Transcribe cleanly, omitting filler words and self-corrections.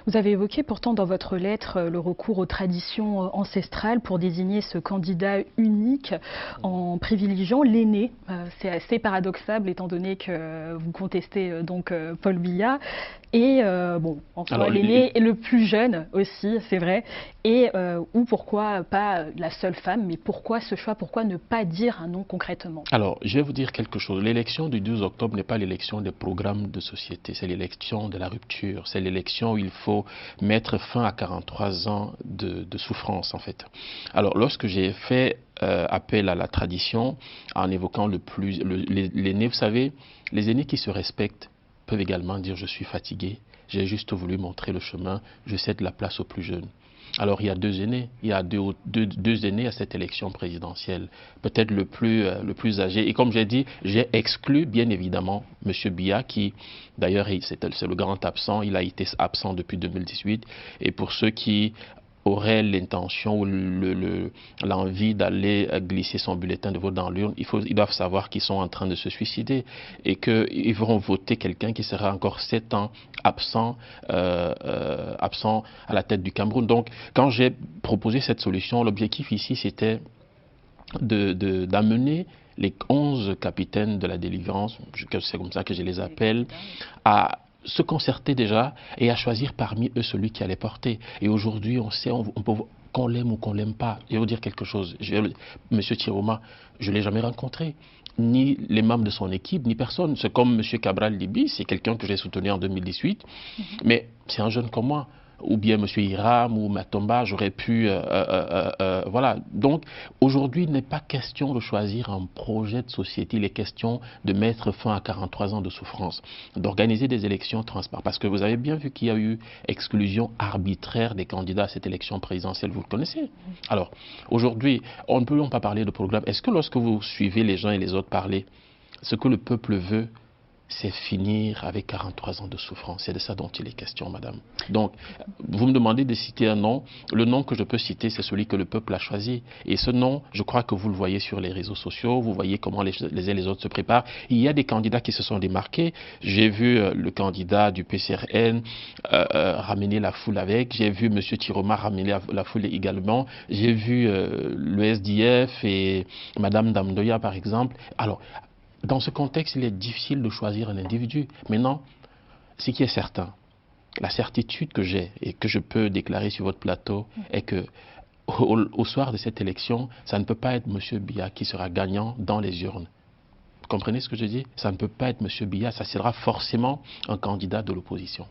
Vous avez évoqué pourtant dans votre lettre le recours aux traditions ancestrales pour désigner ce candidat unique en privilégiant l'aîné. C'est assez paradoxal étant donné que vous contestez donc Paul Biya. Et bon, en soi, l'aîné est le plus jeune aussi, c'est vrai. Et ou pourquoi pas la seule femme, mais pourquoi ce choix? Pourquoi ne pas dire un nom concrètement? Alors, je vais vous dire quelque chose. L'élection du 12 octobre n'est pas l'élection des programmes de société, c'est l'élection de la rupture. C'est l'élection où il faut mettre fin à 43 ans de souffrance, en fait. Alors, lorsque j'ai fait appel à la tradition, en évoquant l'aîné, vous savez, les aînés qui se respectent peuvent également dire « je suis fatigué, j'ai juste voulu montrer le chemin, je cède la place aux plus jeunes ». Alors il y a deux aînés, il y a deux aînés à cette élection présidentielle, peut-être le plus âgé. Et comme j'ai dit, j'ai exclu bien évidemment M. Biya qui, d'ailleurs c'est le grand absent, il a été absent depuis 2018. Et pour ceux qui auraient l'intention ou l'envie d'aller glisser son bulletin de vote dans l'urne, ils doivent savoir qu'ils sont en train de se suicider et qu'ils vont voter quelqu'un qui sera encore 7 ans absent à la tête du Cameroun. Donc, quand j'ai proposé cette solution, l'objectif ici, c'était d'amener les 11 capitaines de la délivrance, c'est comme ça que je les appelle, à se concerter déjà et à choisir parmi eux celui qui allait porter. Et aujourd'hui, on sait, qu'on l'aime ou qu'on l'aime pas. Je vais vous dire quelque chose. M. Tiroma, je ne l'ai jamais rencontré. Ni les membres de son équipe, ni personne. C'est comme M. Cabral Libi, c'est quelqu'un que j'ai soutenu en 2018. Mais c'est un jeune comme moi. Ou bien M. Hiram ou Matomba, j'aurais pu... voilà. Donc, aujourd'hui, il n'est pas question de choisir un projet de société, il est question de mettre fin à 43 ans de souffrance, d'organiser des élections transparentes. Parce que vous avez bien vu qu'il y a eu exclusion arbitraire des candidats à cette élection présidentielle, vous le connaissez. Alors, aujourd'hui, on ne peut pas parler de programme. Est-ce que lorsque vous suivez les uns et les autres parler, ce que le peuple veut, c'est finir avec 43 ans de souffrance. C'est de ça dont il est question, madame. Donc, vous me demandez de citer un nom. Le nom que je peux citer, c'est celui que le peuple a choisi. Et ce nom, je crois que vous le voyez sur les réseaux sociaux. Vous voyez comment les uns et les autres se préparent. Il y a des candidats qui se sont démarqués. J'ai vu le candidat du PCRN ramener la foule avec. J'ai vu M. Tiroma ramener la foule également. J'ai vu le SDF et Mme Damdoya, par exemple. Alors, dans ce contexte, il est difficile de choisir un individu. Maintenant, ce qui est certain, la certitude que j'ai et que je peux déclarer sur votre plateau est que au soir de cette élection, ça ne peut pas être M. Biya qui sera gagnant dans les urnes. Vous comprenez ce que je dis? Ça ne peut pas être M. Biya, ça sera forcément un candidat de l'opposition.